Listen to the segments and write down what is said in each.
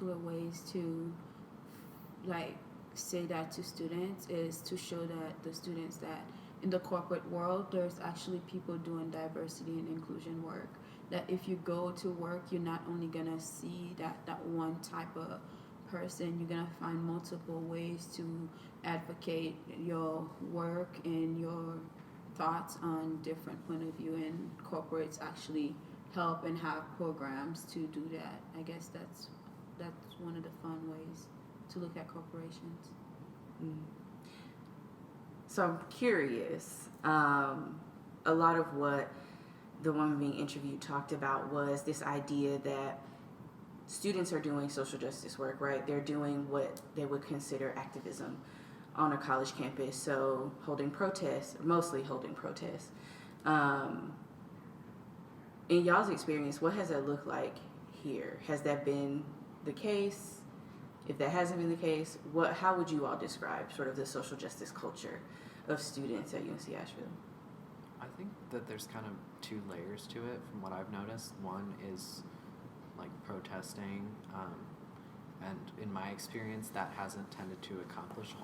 particular ways to like say that to students is to show that the students that in the corporate world there's actually people doing diversity and inclusion work, that if you go to work you're not only gonna see that one type of person, you're gonna find multiple ways to advocate your work and your thoughts on different point of view, and corporates actually help and have programs to do that. I guess that's one of the fun ways to look at corporations. So I'm curious, a lot of what the woman being interviewed talked about was this idea that students are doing social justice work, right? They're doing what they would consider activism on a college campus, so holding protests, mostly holding protests. In y'all's experience, what has that looked like here? Has that been the case? If that hasn't been the case, how would you all describe sort of the social justice culture of students at UNC Asheville? I think that there's kind of two layers to it from what I've noticed. One is like protesting, and in my experience that hasn't tended to accomplish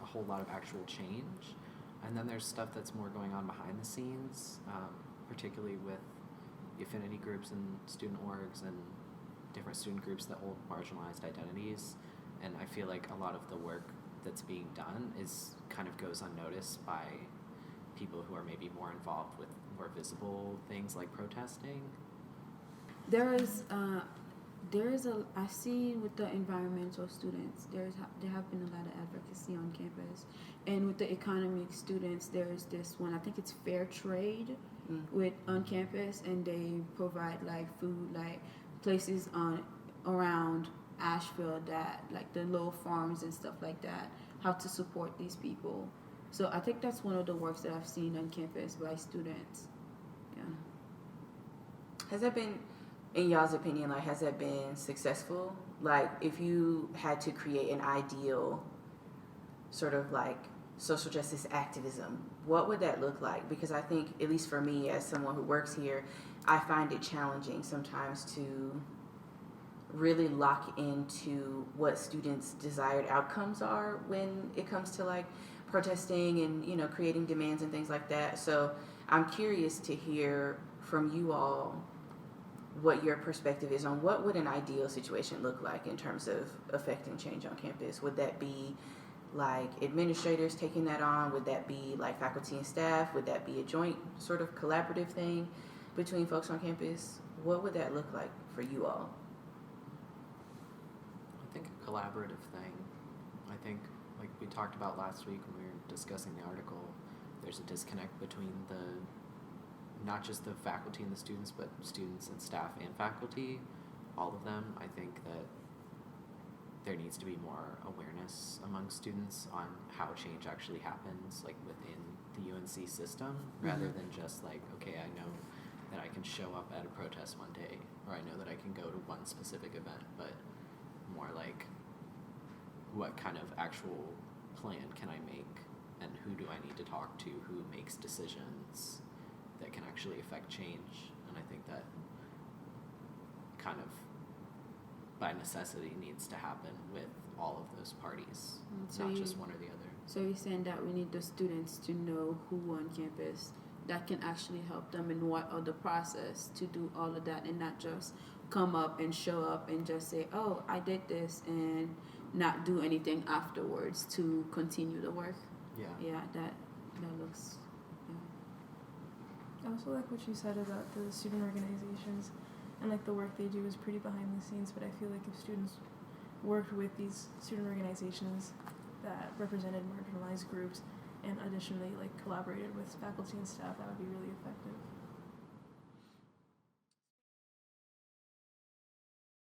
a whole lot of actual change. And then there's stuff that's more going on behind the scenes, particularly with the affinity groups and student orgs and different student groups that hold marginalized identities. And I feel like a lot of the work that's being done kind of goes unnoticed by people who are maybe more involved with more visible things like protesting. I've seen with the environmental students, there have been a lot of advocacy on campus, and with the economic students, there's this one, I think it's Fair Trade, on campus, and they provide like food, like places around Asheville that like the little farms and stuff like that, how to support these people. So I think that's one of the works that I've seen on campus by students. Yeah. Has that been, in y'all's opinion, like, has that been successful? Like, if you had to create an ideal sort of like social justice activism, what would that look like? Because I think, at least for me as someone who works here, I find it challenging sometimes to really lock into what students' desired outcomes are when it comes to like protesting and, you know, creating demands and things like that. So I'm curious to hear from you all what your perspective is on what would an ideal situation look like in terms of affecting change on campus. Would that be like administrators taking that on? Would that be like faculty and staff? Would that be a joint sort of collaborative thing between folks on campus? What would that look like for you all? I think a collaborative thing. I think, like we talked about last week when we were discussing the article, there's a disconnect between not just the faculty and the students, but students and staff and faculty, all of them. I think that there needs to be more awareness among students on how change actually happens, like within the UNC system, rather than just like, okay, I know that I can show up at a protest one day, or I know that I can go to one specific event, but more like, what kind of actual plan can I make, and who do I need to talk to, who makes decisions that can actually affect change. And I think that kind of by necessity needs to happen with all of those parties, not just one or the other. So you're saying that we need the students to know who on campus that can actually help them, and what are the process to do all of that, and not just come up and show up and just say, oh, I did this, and not do anything afterwards to continue the work. Yeah, that looks. I also like what you said about the student organizations, and like the work they do is pretty behind the scenes, but I feel like if students worked with these student organizations that represented marginalized groups, and additionally like collaborated with faculty and staff, that would be really effective.